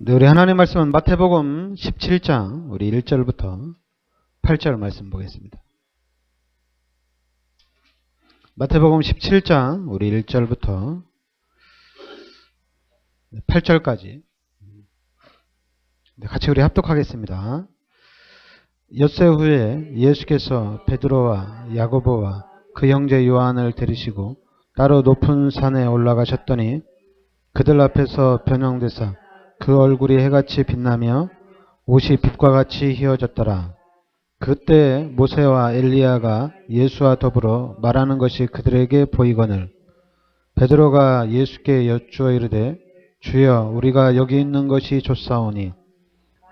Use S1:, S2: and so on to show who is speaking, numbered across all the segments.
S1: 네, 우리 하나님 말씀은 마태복음 17장 우리 1절부터 8절 말씀 보겠습니다. 마태복음 17장 우리 1절부터 8절까지 같이 우리 합독하겠습니다. 엿새 후에 예수께서 베드로와 야고보와 그 형제 요한을 데리시고 따로 높은 산에 올라가셨더니 그들 앞에서 변형되사 그 얼굴이 해같이 빛나며 옷이 빛과 같이 휘어졌더라. 그때 모세와 엘리야가 예수와 더불어 말하는 것이 그들에게 보이거늘 베드로가 예수께 여쭈어 이르되 주여 우리가 여기 있는 것이 좋사오니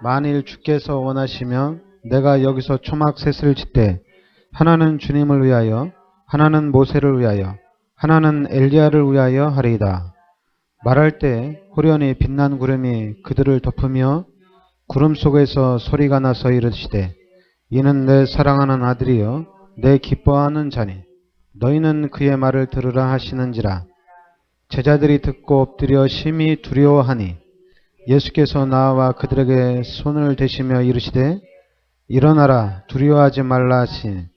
S1: 만일 주께서 원하시면 내가 여기서 초막 셋을 짓되 하나는 주님을 위하여 하나는 모세를 위하여 하나는 엘리야를 위하여 하리이다. 말할 때 호련히 빛난 구름이 그들을 덮으며 구름 속에서 소리가 나서 이르시되 이는 내 사랑하는 아들이여 내 기뻐하는 자니 너희는 그의 말을 들으라 하시는지라. 제자들이 듣고 엎드려 심히 두려워하니 예수께서 나와 그들에게 손을 대시며 이르시되 일어나라 두려워하지 말라 하시니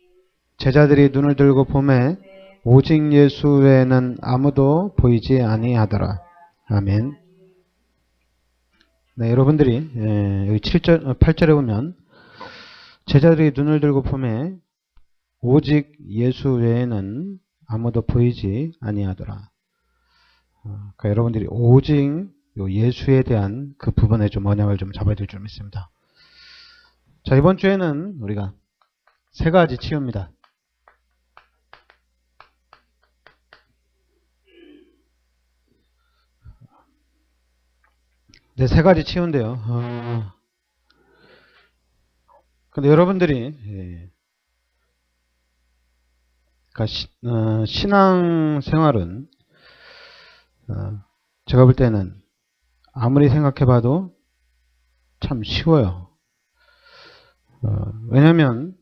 S1: 제자들이 눈을 들고 보매 오직 예수 외에는 아무도 보이지 아니하더라. 아멘. 네, 여러분들이 여기 8절에 보면 제자들이 눈을 들고 보매 오직 예수 외에는 아무도 보이지 아니하더라. 그러니까 여러분들이 오직 예수에 대한 그 부분에 좀 언약을 좀 잡아야 될 줄 믿습니다. 자, 이번 주에는 우리가 세 가지 치유입니다. 네, 세 가지 치유인데요. 근데 여러분들이 그러니까 신앙 생활은 제가 볼 때는 아무리 생각해봐도 참 쉬워요. 왜냐하면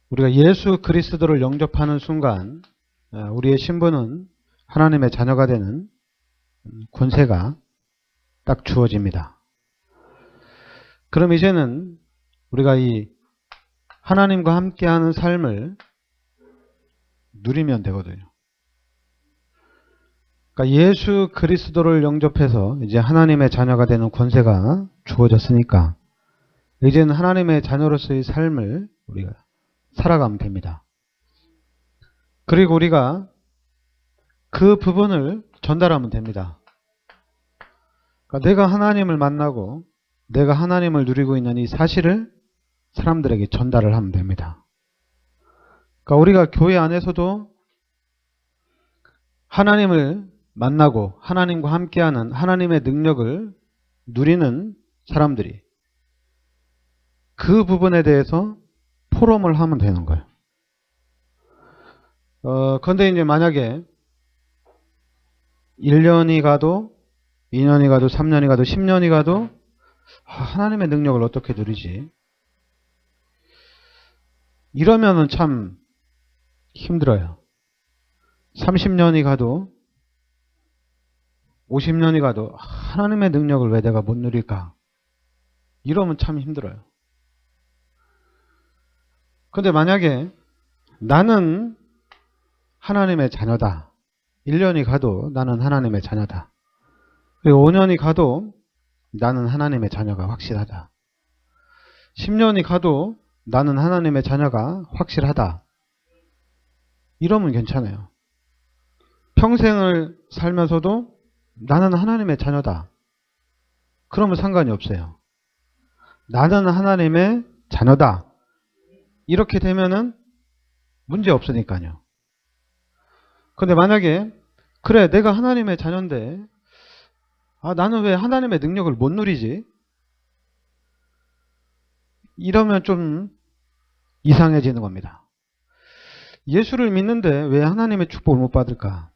S1: 우리가 예수 그리스도를 영접하는 순간 우리의 신분은 하나님의 자녀가 되는 권세가 딱 주어집니다. 그럼 이제는 우리가 이 하나님과 함께하는 삶을 누리면 되거든요. 그러니까 예수 그리스도를 영접해서 이제 하나님의 자녀가 되는 권세가 주어졌으니까 이제는 하나님의 자녀로서의 삶을 우리가 살아가면 됩니다. 그리고 우리가 그 부분을 전달하면 됩니다. 그러니까 내가 하나님을 만나고 내가 하나님을 누리고 있는 이 사실을 사람들에게 전달을 하면 됩니다. 그러니까 우리가 교회 안에서도 하나님을 만나고 하나님과 함께하는 하나님의 능력을 누리는 사람들이 그 부분에 대해서 포럼을 하면 되는 거예요. 그런데 이제 만약에 1년이 가도 2년이 가도 3년이 가도 10년이 가도 하나님의 능력을 어떻게 누리지? 이러면은 참 힘들어요. 30년이 가도 50년이 가도 하나님의 능력을 왜 내가 못 누릴까? 이러면 참 힘들어요. 근데 만약에 나는 하나님의 자녀다. 1년이 가도 나는 하나님의 자녀다. 그리고 5년이 가도 나는 하나님의 자녀가 확실하다. 10년이 가도 나는 하나님의 자녀가 확실하다. 이러면 괜찮아요. 평생을 살면서도 나는 하나님의 자녀다. 그러면 상관이 없어요. 나는 하나님의 자녀다. 이렇게 되면은 문제 없으니까요. 근데 만약에 그래 내가 하나님의 자녀인데 나는 왜 하나님의 능력을 못 누리지? 이러면 좀 이상해지는 겁니다. 예수를 믿는데 왜 하나님의 축복을 못 받을까?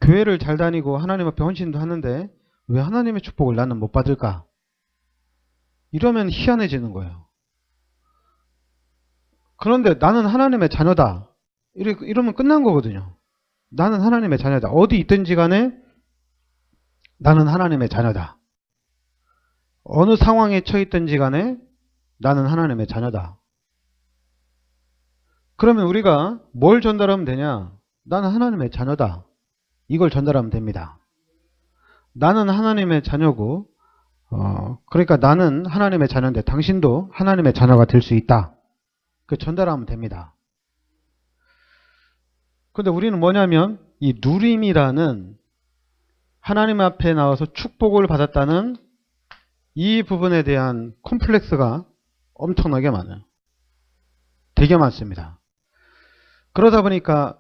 S1: 교회를 잘 다니고 하나님 앞에 헌신도 하는데 왜 하나님의 축복을 나는 못 받을까? 이러면 희한해지는 거예요. 그런데 나는 하나님의 자녀다. 이러면 끝난 거거든요. 나는 하나님의 자녀다. 어디 있든지 간에 나는 하나님의 자녀다. 어느 상황에 처했든지 간에 나는 하나님의 자녀다. 그러면 우리가 뭘 전달하면 되냐? 나는 하나님의 자녀다. 이걸 전달하면 됩니다. 나는 하나님의 자녀고 그러니까 나는 하나님의 자녀인데 당신도 하나님의 자녀가 될 수 있다. 그 전달하면 됩니다. 근데 우리는 뭐냐면 이 누림이라는 하나님 앞에 나와서 축복을 받았다는 이 부분에 대한 콤플렉스가 엄청나게 많아요. 되게 많습니다. 그러다 보니까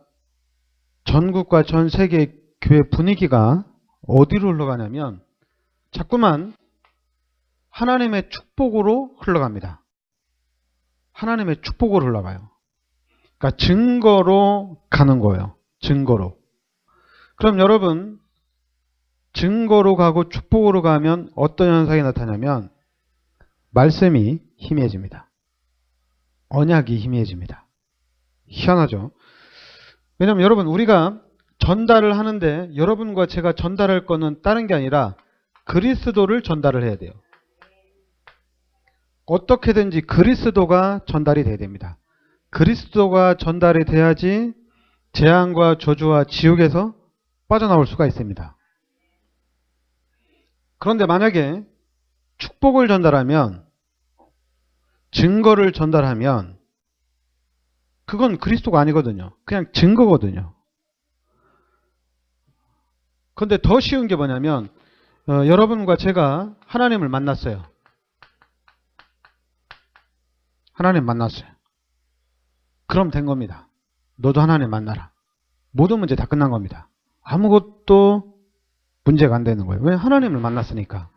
S1: 전국과 전 세계 교회 분위기가 어디로 흘러가냐면 자꾸만 하나님의 축복으로 흘러갑니다. 하나님의 축복으로 흘러가요. 그러니까 증거로 가는 거예요. 증거로. 그럼 여러분 증거로 가고 축복으로 가면 어떤 현상이 나타나냐면 말씀이 희미해집니다. 언약이 희미해집니다. 희한하죠. 왜냐하면 여러분 우리가 전달을 하는데 여러분과 제가 전달할 거는 다른 게 아니라 그리스도를 전달을 해야 돼요. 어떻게든지 그리스도가 전달이 돼야 됩니다. 그리스도가 전달이 돼야지 재앙과 저주와 지옥에서 빠져나올 수가 있습니다. 그런데 만약에 축복을 전달하면 증거를 전달하면 그건 그리스도가 아니거든요. 그냥 증거거든요. 그런데 더 쉬운 게 뭐냐면 여러분과 제가 하나님을 만났어요. 하나님 만났어요. 그럼 된 겁니다. 너도 하나님 만나라. 모든 문제 다 끝난 겁니다. 아무것도 문제가 안 되는 거예요. 왜? 하나님을 만났으니까.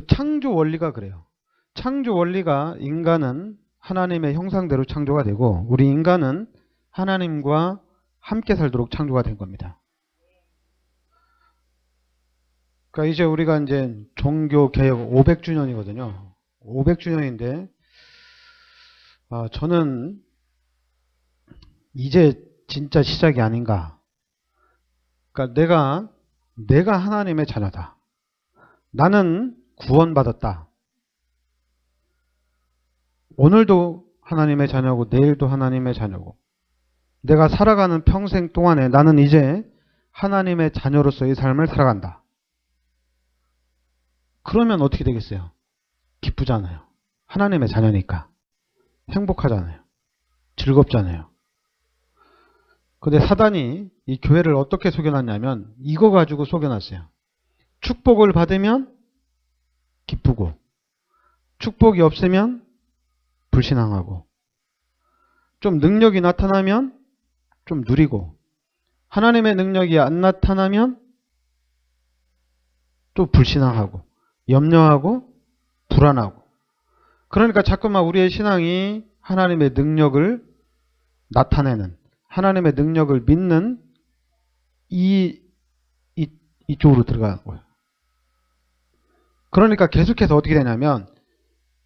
S1: 창조 원리가 그래요. 창조 원리가 인간은 하나님의 형상대로 창조가 되고 우리 인간은 하나님과 함께 살도록 창조가 된 겁니다. 그러니까 이제 우리가 이제 종교 개혁 500주년이거든요. 500주년인데 저는 이제 진짜 시작이 아닌가. 그러니까 내가 하나님의 자녀다. 나는 구원받았다. 오늘도 하나님의 자녀고 내일도 하나님의 자녀고 내가 살아가는 평생 동안에 나는 이제 하나님의 자녀로서의 삶을 살아간다. 그러면 어떻게 되겠어요? 기쁘잖아요. 하나님의 자녀니까. 행복하잖아요. 즐겁잖아요. 근데 사단이 이 교회를 어떻게 속여놨냐면 이거 가지고 속여놨어요. 축복을 받으면 기쁘고 축복이 없으면 불신앙하고 좀 능력이 나타나면 좀 누리고 하나님의 능력이 안 나타나면 또 불신앙하고 염려하고 불안하고 그러니까 자꾸만 우리의 신앙이 하나님의 능력을 나타내는 하나님의 능력을 믿는 이쪽으로 들어가는 거예요. 그러니까 계속해서 어떻게 되냐면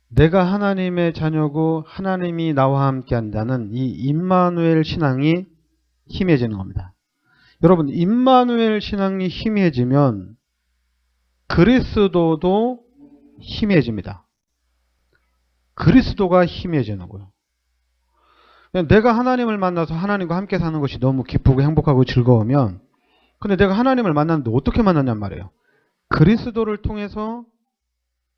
S1: 내가 하나님의 자녀고 하나님이 나와 함께 한다는 이 임마누엘 신앙이 희미해지는 겁니다. 여러분 임마누엘 신앙이 희미해지면 그리스도도 희미해집니다. 그리스도가 희미해지는 거예요. 내가 하나님을 만나서 하나님과 함께 사는 것이 너무 기쁘고 행복하고 즐거우면 근데 내가 하나님을 만났는데 어떻게 만났냔 말이에요. 그리스도를 통해서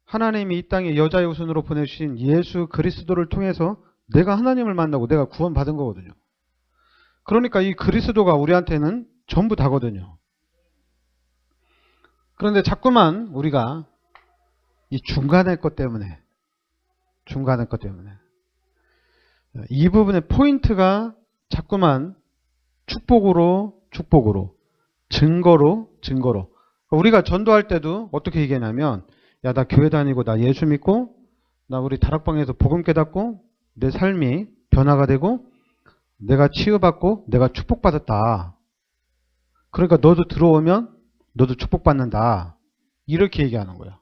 S1: 하나님이 이 땅에 여자의 후손으로 보내주신 예수 그리스도를 통해서 내가 하나님을 만나고 내가 구원받은 거거든요. 그러니까 이 그리스도가 우리한테는 전부 다거든요. 그런데 자꾸만 우리가 이 중간의 것 때문에 이 부분의 포인트가 자꾸만 축복으로 증거로 우리가 전도할 때도 어떻게 얘기하냐면 야, 나 교회 다니고 나 예수 믿고 나 우리 다락방에서 복음 깨닫고 내 삶이 변화가 되고 내가 치유받고 내가 축복받았다. 그러니까 너도 들어오면 너도 축복받는다. 이렇게 얘기하는 거야.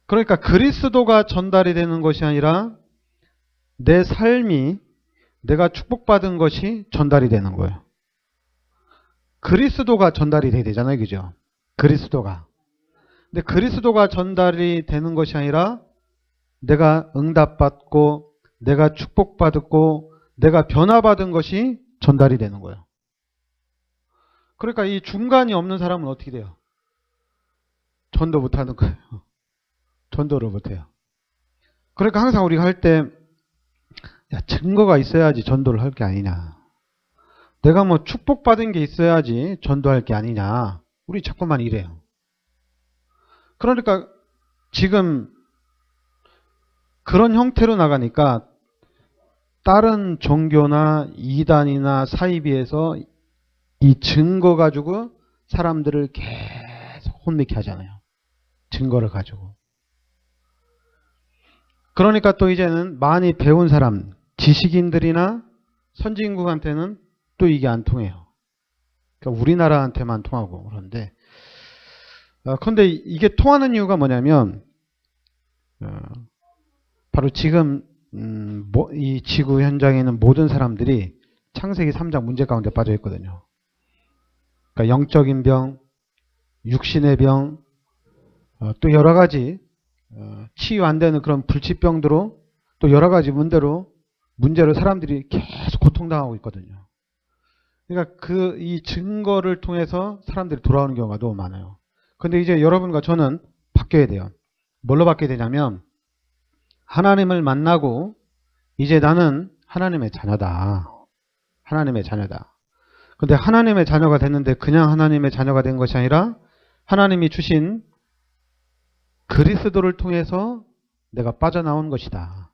S1: 그러니까 그리스도가 전달이 되는 것이 아니라 내 삶이 내가 축복받은 것이 전달이 되는 거예요. 그리스도가 전달이 돼야 되잖아요. 그죠? 그리스도가. 근데 그리스도가 전달이 되는 것이 아니라 내가 응답받고 내가 축복받고 내가 변화받은 것이 전달이 되는 거예요. 그러니까 이 중간이 없는 사람은 어떻게 돼요? 전도 못하는 거예요. 전도를 못해요. 그러니까 항상 우리가 할 때 증거가 있어야지 전도를 할 게 아니냐. 내가 뭐 축복받은 게 있어야지 전도할 게 아니냐. 우리 자꾸만 이래요. 그러니까 지금 그런 형태로 나가니까 다른 종교나 이단이나 사이비에서 이 증거 가지고 사람들을 계속 혼미케 하잖아요. 증거를 가지고. 그러니까 또 이제는 많이 배운 사람, 지식인들이나 선진국한테는 또 이게 안 통해요. 그러니까 우리나라한테만 통하고 그런데 그런데 이게 통하는 이유가 뭐냐면 바로 지금 이 지구 현장에 있는 모든 사람들이 창세기 3장 문제 가운데 빠져 있거든요. 그러니까 영적인 병, 육신의 병, 또 여러 가지 치유 안 되는 그런 불치병들로 또 여러 가지 문제로 사람들이 계속 고통당하고 있거든요. 그러니까 이 증거를 통해서 사람들이 돌아오는 경우가 너무 많아요. 근데 이제 여러분과 저는 바뀌어야 돼요. 뭘로 바뀌어야 되냐면 하나님을 만나고 이제 나는 하나님의 자녀다. 하나님의 자녀다. 근데 하나님의 자녀가 됐는데 그냥 하나님의 자녀가 된 것이 아니라 하나님이 주신 그리스도를 통해서 내가 빠져나온 것이다.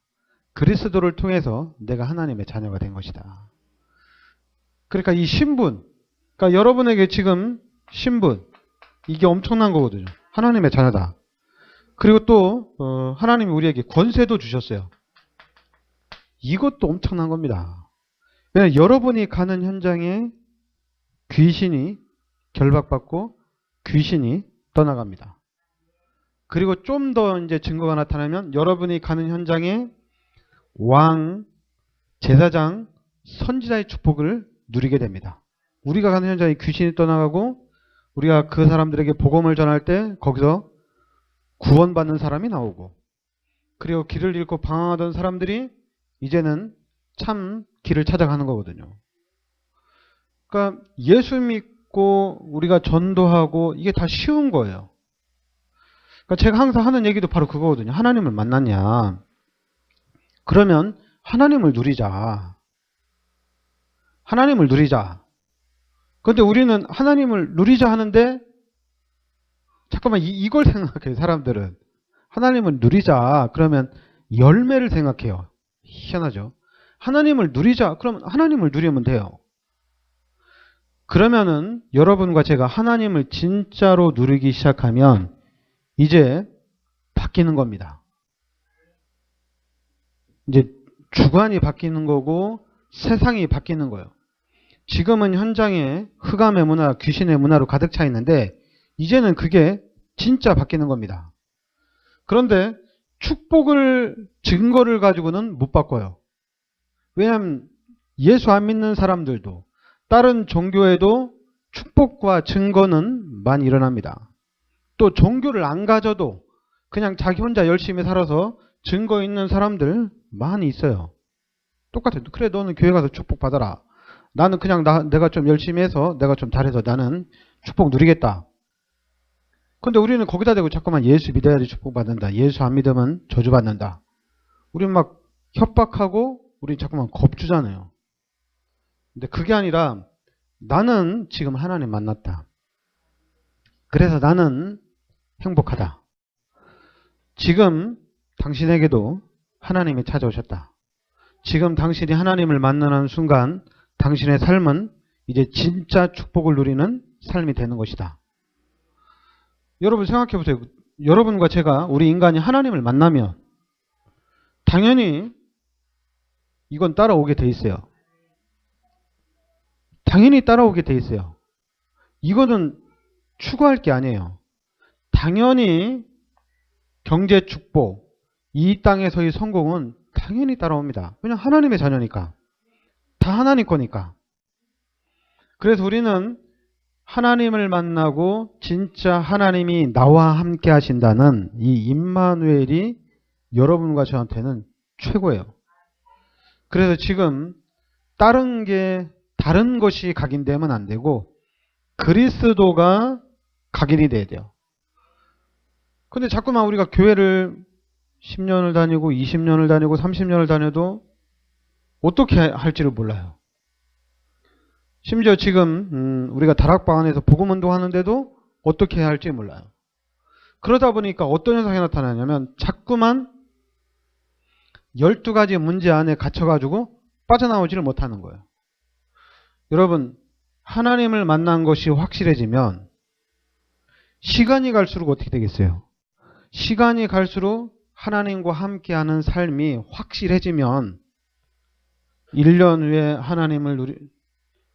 S1: 그리스도를 통해서 내가 하나님의 자녀가 된 것이다. 그러니까 이 신분, 그러니까 여러분에게 지금 신분, 이게 엄청난 거거든요. 하나님의 자녀다. 그리고 또 하나님이 우리에게 권세도 주셨어요. 이것도 엄청난 겁니다. 왜냐하면 여러분이 가는 현장에 귀신이 결박받고 귀신이 떠나갑니다. 그리고 좀 더 이제 증거가 나타나면 여러분이 가는 현장에 왕, 제사장, 선지자의 축복을 누리게 됩니다. 우리가 가는 현장에 귀신이 떠나가고 우리가 그 사람들에게 복음을 전할 때 거기서 구원받는 사람이 나오고 그리고 길을 잃고 방황하던 사람들이 이제는 참 길을 찾아가는 거거든요. 그러니까 예수 믿고 우리가 전도하고 이게 다 쉬운 거예요. 그러니까 제가 항상 하는 얘기도 바로 그거거든요. 하나님을 만났냐. 그러면 하나님을 누리자. 하나님을 누리자. 그런데 우리는 하나님을 누리자 하는데 잠깐만 이걸 생각해요. 사람들은. 하나님을 누리자. 그러면 열매를 생각해요. 희한하죠. 하나님을 누리자. 그러면 하나님을 누리면 돼요. 그러면은 여러분과 제가 하나님을 진짜로 누리기 시작하면 이제 바뀌는 겁니다. 이제 주관이 바뀌는 거고 세상이 바뀌는 거예요. 지금은 현장에 흑암의 문화, 귀신의 문화로 가득 차 있는데 이제는 그게 진짜 바뀌는 겁니다. 그런데 축복을, 증거를 가지고는 못 바꿔요. 왜냐하면 예수 안 믿는 사람들도 다른 종교에도 축복과 증거는 많이 일어납니다. 또 종교를 안 가져도 그냥 자기 혼자 열심히 살아서 증거 있는 사람들 많이 있어요. 똑같아요. 그래 너는 교회 가서 축복 받아라. 나는 그냥 내가 좀 열심히 해서 내가 좀 잘해서 나는 축복 누리겠다. 근데 우리는 거기다 대고 자꾸만 예수 믿어야지 축복 받는다. 예수 안 믿으면 저주 받는다. 우리는 막 협박하고 우리는 자꾸만 겁주잖아요. 근데 그게 아니라 나는 지금 하나님 만났다. 그래서 나는 행복하다. 지금 당신에게도 하나님이 찾아오셨다. 지금 당신이 하나님을 만나는 순간 당신의 삶은 이제 진짜 축복을 누리는 삶이 되는 것이다. 여러분 생각해 보세요. 여러분과 제가 우리 인간이 하나님을 만나면 당연히 이건 따라오게 돼 있어요. 당연히 따라오게 돼 있어요. 이거는 추구할 게 아니에요. 당연히 경제 축복, 이 땅에서의 성공은 당연히 따라옵니다. 왜냐하면 하나님의 자녀니까. 다 하나님 거니까. 그래서 우리는 하나님을 만나고 진짜 하나님이 나와 함께 하신다는 이 임마누엘이 여러분과 저한테는 최고예요. 그래서 지금 다른 것이 각인되면 안 되고 그리스도가 각인이 돼야 돼요. 근데 자꾸만 우리가 교회를 10년을 다니고 20년을 다니고 30년을 다녀도 어떻게 할지를 몰라요. 심지어 지금 우리가 다락방 안에서 복음운동 하는데도 어떻게 해야 할지 몰라요. 그러다 보니까 어떤 현상이 나타나냐면 자꾸만 12가지 문제 안에 갇혀가지고 빠져나오지를 못하는 거예요. 여러분, 하나님을 만난 것이 확실해지면 시간이 갈수록 어떻게 되겠어요? 시간이 갈수록 하나님과 함께하는 삶이 확실해지면 1년 후에 하나님을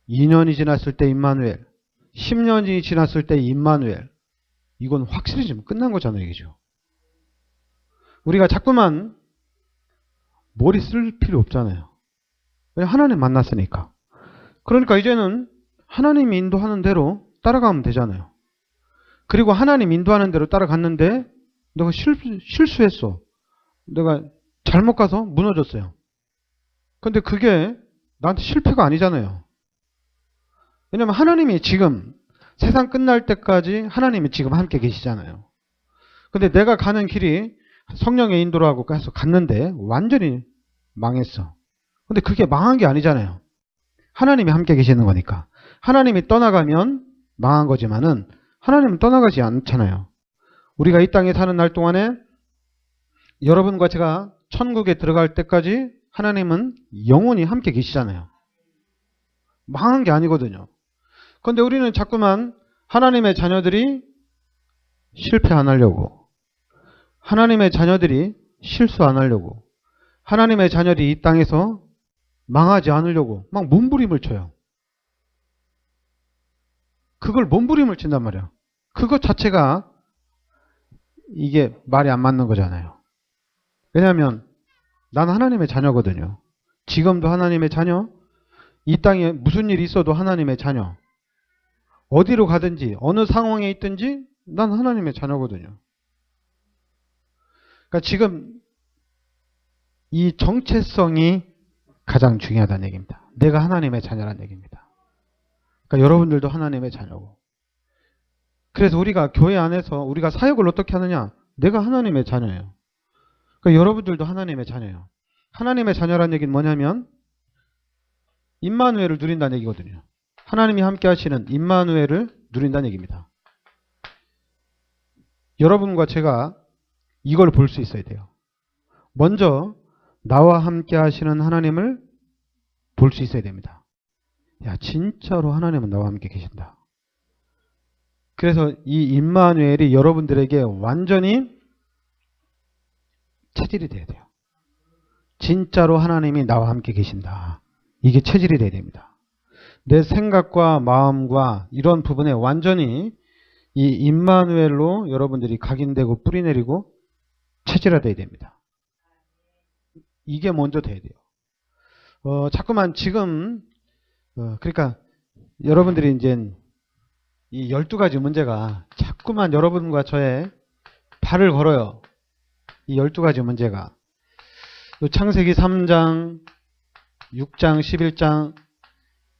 S1: 2년이 지났을 때 임마누엘, 10년이 지났을 때 임마누엘, 이건 확실해지면 끝난 거잖아요, 이게죠. 우리가 자꾸만 머리 쓸 필요 없잖아요. 왜냐면 하나님 만났으니까. 그러니까 이제는 하나님이 인도하는 대로 따라가면 되잖아요. 그리고 하나님 인도하는 대로 따라갔는데 내가 실수했어. 내가 잘못 가서 무너졌어요. 근데 그게 나한테 실패가 아니잖아요. 왜냐면 하나님이 지금 세상 끝날 때까지 하나님이 지금 함께 계시잖아요. 근데 내가 가는 길이 성령의 인도로 하고 해서 갔는데 완전히 망했어. 근데 그게 망한 게 아니잖아요. 하나님이 함께 계시는 거니까. 하나님이 떠나가면 망한 거지만은 하나님은 떠나가지 않잖아요. 우리가 이 땅에 사는 날 동안에 여러분과 제가 천국에 들어갈 때까지 하나님은 영원히 함께 계시잖아요. 망한 게 아니거든요. 그런데 우리는 자꾸만 하나님의 자녀들이 실패 안 하려고, 하나님의 자녀들이 실수 안 하려고, 하나님의 자녀들이 이 땅에서 망하지 않으려고 막 몸부림을 쳐요. 그걸 몸부림을 친단 말이에요. 그것 자체가 이게 말이 안 맞는 거잖아요. 왜냐하면 난 하나님의 자녀거든요. 지금도 하나님의 자녀, 이 땅에 무슨 일이 있어도 하나님의 자녀. 어디로 가든지 어느 상황에 있든지 난 하나님의 자녀거든요. 그러니까 지금 이 정체성이 가장 중요하다는 얘기입니다. 내가 하나님의 자녀라는 얘기입니다. 그러니까 여러분들도 하나님의 자녀고. 그래서 우리가 교회 안에서 우리가 사역을 어떻게 하느냐? 내가 하나님의 자녀예요. 그러니까 여러분들도 하나님의 자녀예요. 하나님의 자녀라는 얘기는 뭐냐면 임마누엘을 누린다는 얘기거든요. 하나님이 함께 하시는 임마누엘을 누린다는 얘기입니다. 여러분과 제가 이걸 볼 수 있어야 돼요. 먼저 나와 함께 하시는 하나님을 볼 수 있어야 됩니다. 야, 진짜로 하나님은 나와 함께 계신다. 그래서 이 임마누엘이 여러분들에게 완전히 체질이 돼야 돼요. 진짜로 하나님이 나와 함께 계신다. 이게 체질이 돼야 됩니다. 내 생각과 마음과 이런 부분에 완전히 이 임마누엘로 여러분들이 각인되고 뿌리내리고 체질화돼야 됩니다. 이게 먼저 돼야 돼요. 자꾸만 지금 그러니까 여러분들이 이제 이 12가지 문제가 자꾸만 여러분과 저의 발을 걸어요. 이 12가지 문제가. 창세기 3장, 6장, 11장,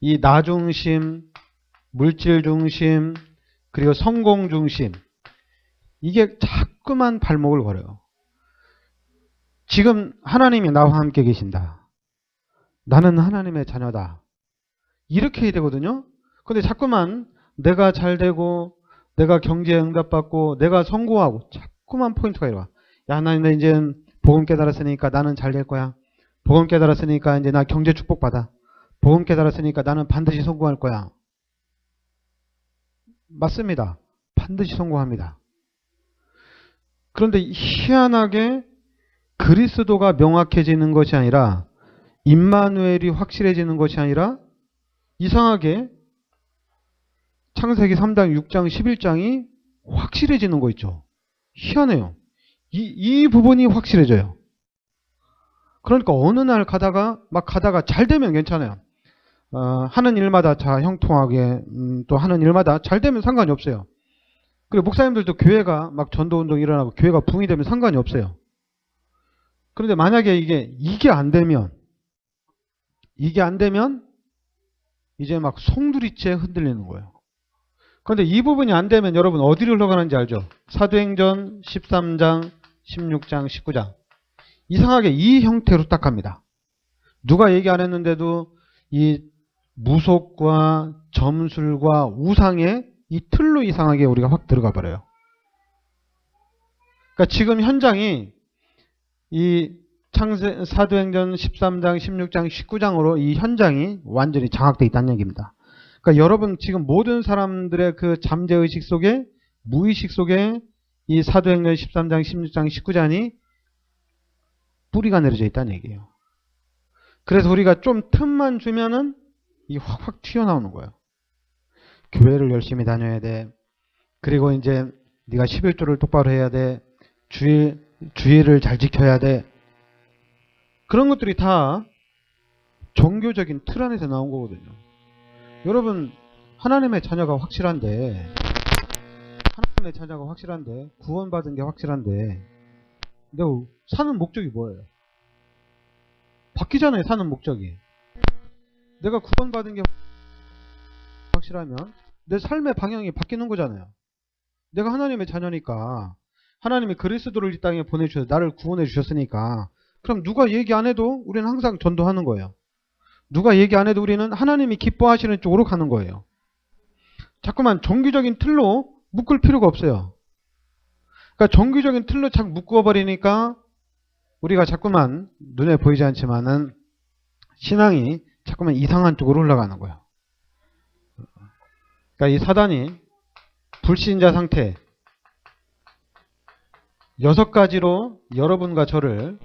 S1: 이 나 중심, 물질 중심, 그리고 성공 중심. 이게 자꾸만 발목을 걸어요. 지금 하나님이 나와 함께 계신다. 나는 하나님의 자녀다. 이렇게 해야 되거든요. 근데 자꾸만 내가 잘 되고, 내가 경제에 응답받고, 내가 성공하고, 자꾸만 포인트가 이리 와. 야, 나 이제 복음 깨달았으니까 나는 잘 될 거야. 복음 깨달았으니까 이제 나 경제 축복받아. 복음 깨달았으니까 나는 반드시 성공할 거야. 맞습니다. 반드시 성공합니다. 그런데 희한하게 그리스도가 명확해지는 것이 아니라 임마누엘이 확실해지는 것이 아니라 이상하게 창세기 3장, 6장, 11장이 확실해지는 거 있죠. 희한해요. 이 부분이 확실해져요. 그러니까 어느 날 가다가 잘 되면 괜찮아요. 하는 일마다 다 형통하게 또 하는 일마다 잘 되면 상관이 없어요. 그리고 목사님들도 교회가 막 전도운동이 일어나고 교회가 붕이 되면 상관이 없어요. 그런데 만약에 이게 안 되면 이제 막 송두리째 흔들리는 거예요. 그런데 이 부분이 안 되면 여러분 어디로 흘러가는지 알죠? 사도행전 13장, 16장, 19장. 이상하게 이 형태로 딱 갑니다. 누가 얘기 안 했는데도 이 무속과 점술과 우상의 이 틀로 이상하게 우리가 확 들어가 버려요. 그러니까 지금 현장이 이 사도행전 13장, 16장, 19장으로 이 현장이 완전히 장악되어 있다는 얘기입니다. 그러니까 여러분 지금 모든 사람들의 그 잠재의식 속에 무의식 속에 이 사도행전 13장, 16장, 19장이 뿌리가 내려져 있다는 얘기예요. 그래서 우리가 좀 틈만 주면은 이 확 튀어나오는 거예요. 교회를 열심히 다녀야 돼. 그리고 이제 네가 11조를 똑바로 해야 돼. 주의를 잘 지켜야 돼. 그런 것들이 다 종교적인 틀 안에서 나온 거거든요. 여러분 하나님의 자녀가 확실한데 구원받은 게 확실한데 근데 사는 목적이 뭐예요? 바뀌잖아요. 사는 목적이. 내가 구원받은 게 확실하면 내 삶의 방향이 바뀌는 거잖아요. 내가 하나님의 자녀니까 하나님이 그리스도를 이 땅에 보내주셔서 나를 구원해 주셨으니까 그럼 누가 얘기 안 해도 우리는 항상 전도하는 거예요. 누가 얘기 안 해도 우리는 하나님이 기뻐하시는 쪽으로 가는 거예요. 자꾸만 종교적인 틀로 묶을 필요가 없어요. 그러니까 종교적인 틀로 자꾸 묶어버리니까 우리가 자꾸만 눈에 보이지 않지만은 신앙이 자꾸만 이상한 쪽으로 올라가는 거예요. 그러니까 이 사단이 불신자 상태 6가지로 여러분과 저를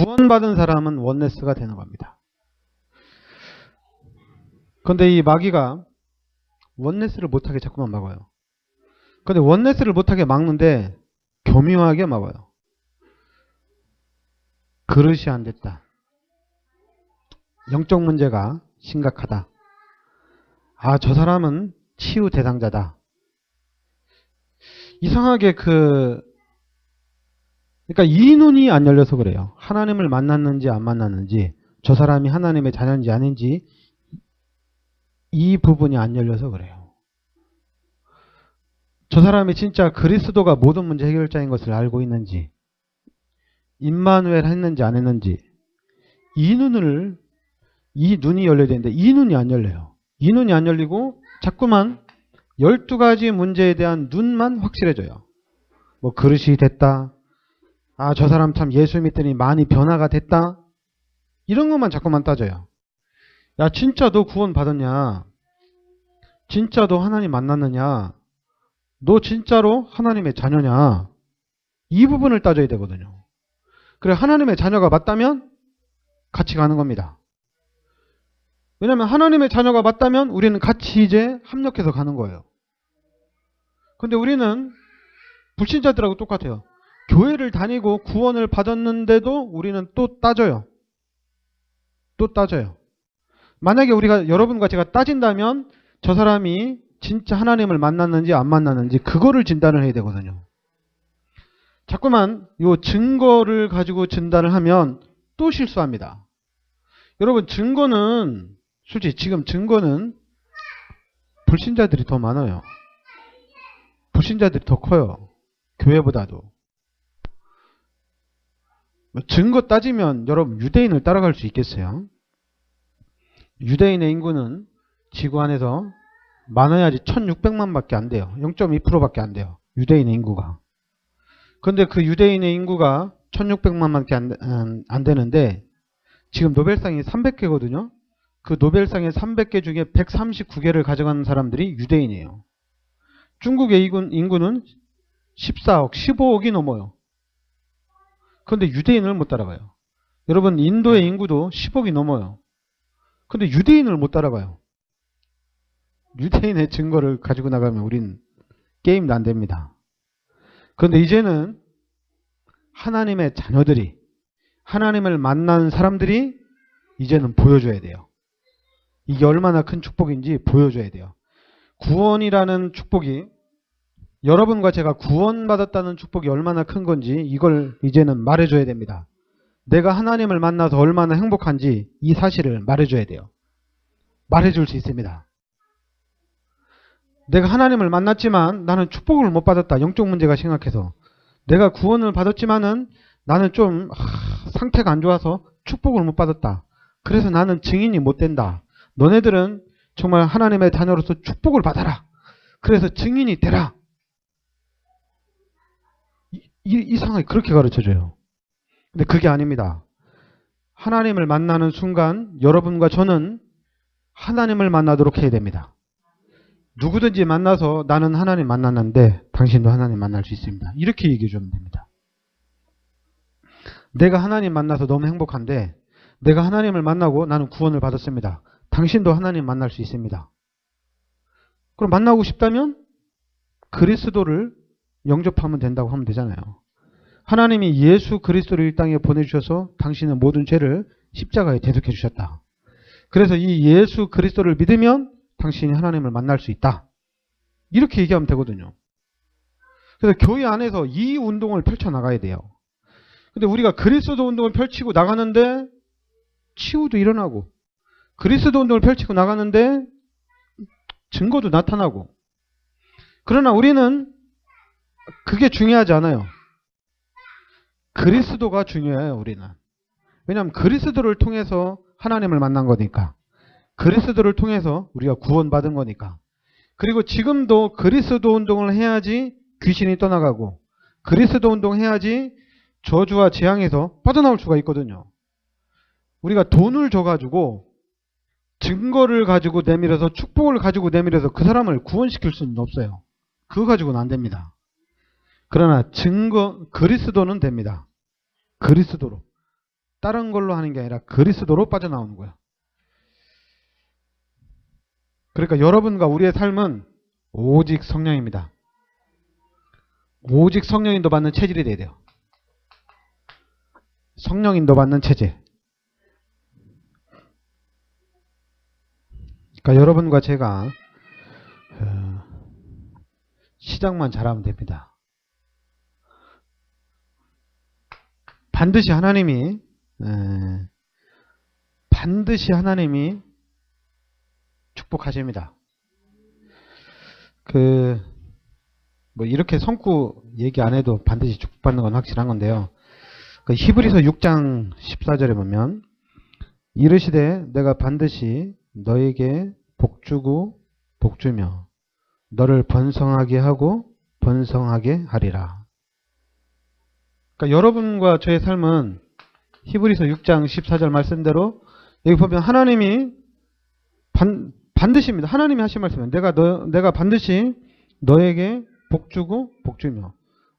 S1: 구원받은 사람은 원네스가 되는 겁니다. 그런데 이 마귀가 원네스를 못하게 자꾸만 막아요. 근데 원네스를 못하게 막는데 교묘하게 막아요. 그릇이 안 됐다. 영적 문제가 심각하다. 아, 저 사람은 치유 대상자다. 이상하게 그러니까 이 눈이 안 열려서 그래요. 하나님을 만났는지 안 만났는지, 저 사람이 하나님의 자녀인지 아닌지 이 부분이 안 열려서 그래요. 저 사람이 진짜 그리스도가 모든 문제 해결자인 것을 알고 있는지, 임마누엘 했는지 안 했는지, 이 눈이 열려야 되는데 이 눈이 안 열려요. 이 눈이 안 열리고 자꾸만 12가지 문제에 대한 눈만 확실해져요. 뭐 그릇이 됐다. 아, 저 사람 참 예수 믿더니 많이 변화가 됐다. 이런 것만 자꾸만 따져요. 야, 진짜 너 구원 받았냐? 진짜 너 하나님 만났느냐? 너 진짜로 하나님의 자녀냐? 이 부분을 따져야 되거든요. 그래, 하나님의 자녀가 맞다면 같이 가는 겁니다. 왜냐하면 하나님의 자녀가 맞다면 우리는 같이 이제 합력해서 가는 거예요. 근데 우리는 불신자들하고 똑같아요. 교회를 다니고 구원을 받았는데도 우리는 또 따져요. 또 따져요. 만약에 우리가 여러분과 제가 따진다면 저 사람이 진짜 하나님을 만났는지 안 만났는지 그거를 진단을 해야 되거든요. 자꾸만 요 증거를 가지고 진단을 하면 또 실수합니다. 여러분, 증거는 솔직히 지금 증거는 불신자들이 더 많아요. 불신자들이 더 커요. 교회보다도. 증거 따지면 여러분 유대인을 따라갈 수 있겠어요? 유대인의 인구는 지구 안에서 많아야지 1600만 밖에 안 돼요. 0.2% 밖에 안 돼요. 유대인의 인구가. 근데 그 유대인의 인구가 1600만 밖에 안 되는데 지금 노벨상이 300개거든요. 그 노벨상의 300개 중에 139개를 가져가는 사람들이 유대인이에요. 중국의 인구는 14억, 15억이 넘어요. 그런데 유대인을 못 따라가요. 여러분, 인도의 인구도 10억이 넘어요. 근데 유대인을 못 따라가요. 유대인의 증거를 가지고 나가면 우린 게임도 안 됩니다. 그런데 이제는 하나님의 자녀들이, 하나님을 만난 사람들이 이제는 보여줘야 돼요. 이게 얼마나 큰 축복인지 보여줘야 돼요. 구원이라는 축복이, 여러분과 제가 구원받았다는 축복이 얼마나 큰 건지 이걸 이제는 말해줘야 됩니다. 내가 하나님을 만나서 얼마나 행복한지 이 사실을 말해줘야 돼요. 말해줄 수 있습니다. 내가 하나님을 만났지만 나는 축복을 못 받았다. 영적 문제가 심각해서. 내가 구원을 받았지만은 나는 좀 상태가 안 좋아서 축복을 못 받았다. 그래서 나는 증인이 못 된다. 너네들은 정말 하나님의 자녀로서 축복을 받아라. 그래서 증인이 되라. 이 상황이 그렇게 가르쳐줘요. 근데 그게 아닙니다. 하나님을 만나는 순간 여러분과 저는 하나님을 만나도록 해야 됩니다. 누구든지 만나서 나는 하나님 만났는데 당신도 하나님 만날 수 있습니다. 이렇게 얘기해 주면 됩니다. 내가 하나님 만나서 너무 행복한데 내가 하나님을 만나고 나는 구원을 받았습니다. 당신도 하나님 만날 수 있습니다. 그럼 만나고 싶다면 그리스도를 영접하면 된다고 하면 되잖아요. 하나님이 예수 그리스도를 이 땅에 보내주셔서 당신의 모든 죄를 십자가에 대속해 주셨다. 그래서 이 예수 그리스도를 믿으면 당신이 하나님을 만날 수 있다. 이렇게 얘기하면 되거든요. 그래서 교회 안에서 이 운동을 펼쳐나가야 돼요. 근데 우리가 그리스도 운동을 펼치고 나가는데 치유도 일어나고, 그리스도 운동을 펼치고 나가는데 증거도 나타나고, 그러나 우리는 그게 중요하지 않아요. 그리스도가 중요해요. 우리는. 왜냐하면 그리스도를 통해서 하나님을 만난 거니까. 그리스도를 통해서 우리가 구원받은 거니까. 그리고 지금도 그리스도 운동을 해야지 귀신이 떠나가고, 그리스도 운동해야지 저주와 재앙에서 빠져나올 수가 있거든요. 우리가 돈을 줘가지고 증거를 가지고 내밀어서, 축복을 가지고 내밀어서 그 사람을 구원시킬 수는 없어요. 그거 가지고는 안 됩니다. 그러나 그리스도는 됩니다. 그리스도로. 다른 걸로 하는 게 아니라 그리스도로 빠져나오는 거예요. 그러니까 여러분과 우리의 삶은 오직 성령입니다. 오직 성령 인도 받는 체질이 돼야 돼요. 성령 인도 받는 체질. 그러니까 여러분과 제가 시작만 잘하면 됩니다. 반드시 하나님이 축복하십니다. 뭐 이렇게 성구 얘기 안 해도 반드시 축복받는 건 확실한 건데요. 히브리서 6장 14절에 보면 이르시되 내가 반드시 너에게 복주고 복주며 너를 번성하게 하고 번성하게 하리라. 그러니까 여러분과 저의 삶은 히브리서 6장 14절 말씀대로 여기 보면 하나님이 반드시입니다. 하나님이 하신 말씀은 내가 반드시 너에게 복주고 복주며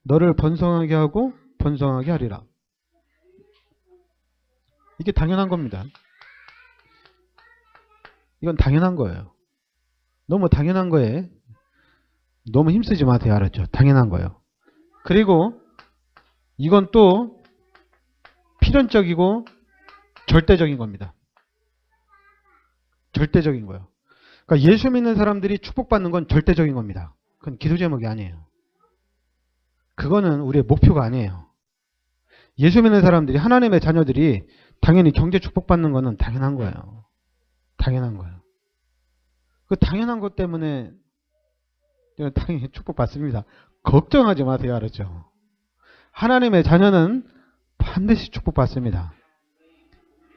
S1: 너를 번성하게 하고 번성하게 하리라. 이게 당연한 겁니다. 이건 당연한 거예요. 너무 당연한 거에 너무 힘쓰지 마세요. 알았죠? 당연한 거예요. 그리고 이건 또 필연적이고 절대적인 겁니다. 절대적인 거예요. 그러니까 예수 믿는 사람들이 축복받는 건 절대적인 겁니다. 그건 기도 제목이 아니에요. 그거는 우리의 목표가 아니에요. 예수 믿는 사람들이, 하나님의 자녀들이 당연히 경제 축복받는 거는 당연한 거예요. 당연한 거예요. 그 당연한 것 때문에 당연히 축복받습니다. 걱정하지 마세요. 알았죠? 하나님의 자녀는 반드시 축복받습니다.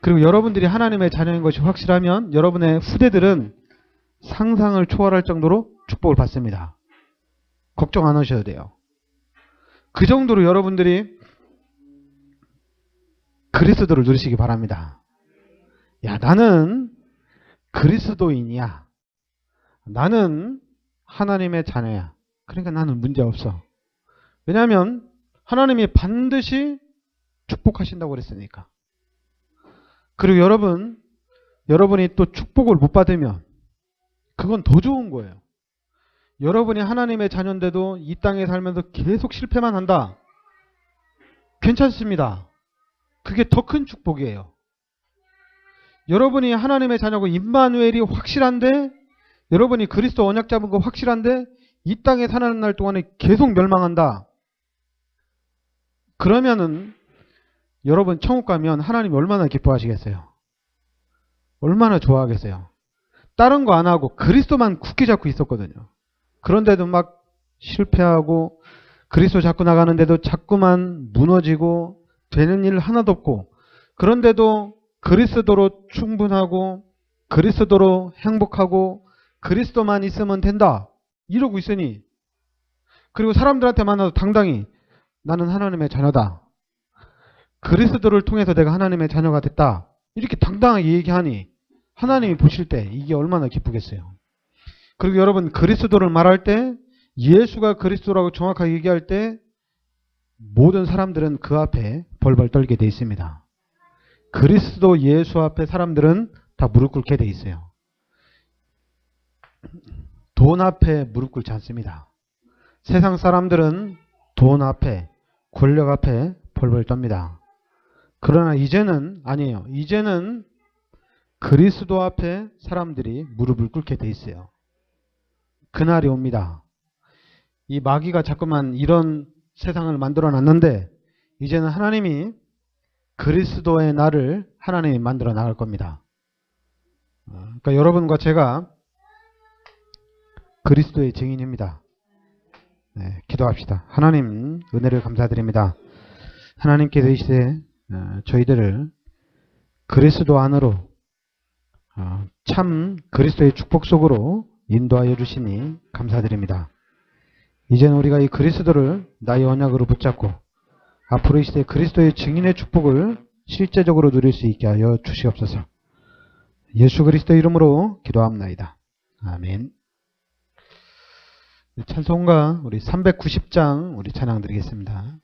S1: 그리고 여러분들이 하나님의 자녀인 것이 확실하면 여러분의 후대들은 상상을 초월할 정도로 축복을 받습니다. 걱정 안 하셔도 돼요. 그 정도로 여러분들이 그리스도를 누리시기 바랍니다. 야, 나는 그리스도인이야. 나는 하나님의 자녀야. 그러니까 나는 문제없어. 왜냐하면 하나님이 반드시 축복하신다고 그랬으니까. 그리고 여러분이 또 축복을 못 받으면 그건 더 좋은 거예요. 여러분이 하나님의 자녀인데도 이 땅에 살면서 계속 실패만 한다. 괜찮습니다. 그게 더 큰 축복이에요. 여러분이 하나님의 자녀고 임마누엘이 확실한데, 여러분이 그리스도 언약 잡은 거 확실한데 이 땅에 사는 날 동안에 계속 멸망한다. 그러면은 여러분 천국 가면 하나님이 얼마나 기뻐하시겠어요? 얼마나 좋아하겠어요? 다른 거 안 하고 그리스도만 굳게 잡고 있었거든요. 그런데도 막 실패하고 그리스도 잡고 나가는데도 자꾸만 무너지고 되는 일 하나도 없고, 그런데도 그리스도로 충분하고 그리스도로 행복하고 그리스도만 있으면 된다 이러고 있으니, 그리고 사람들한테 만나도 당당히 나는 하나님의 자녀다, 그리스도를 통해서 내가 하나님의 자녀가 됐다 이렇게 당당하게 얘기하니 하나님이 보실 때 이게 얼마나 기쁘겠어요. 그리고 여러분 그리스도를 말할 때, 예수가 그리스도라고 정확하게 얘기할 때 모든 사람들은 그 앞에 벌벌 떨게 돼 있습니다. 그리스도 예수 앞에 사람들은 다 무릎 꿇게 돼 있어요. 돈 앞에 무릎 꿇지 않습니다. 세상 사람들은 돈 앞에, 권력 앞에 벌벌 떱니다. 그러나 이제는 아니에요. 이제는 그리스도 앞에 사람들이 무릎을 꿇게 돼 있어요. 그날이 옵니다. 이 마귀가 자꾸만 이런 세상을 만들어 놨는데 이제는 하나님이 그리스도의 날을 하나님이 만들어 나갈 겁니다. 그러니까 여러분과 제가 그리스도의 증인입니다. 네, 기도합시다. 하나님 은혜를 감사드립니다. 하나님께서 이 시대에 저희들을 그리스도 안으로 참 그리스도의 축복 속으로 인도하여 주시니 감사드립니다. 이제는 우리가 이 그리스도를 나의 언약으로 붙잡고 앞으로 이 시대에 그리스도의 증인의 축복을 실제적으로 누릴 수 있게 하여 주시옵소서. 예수 그리스도의 이름으로 기도합나이다. 아멘. 찬송가 우리 390장 우리 찬양 드리겠습니다.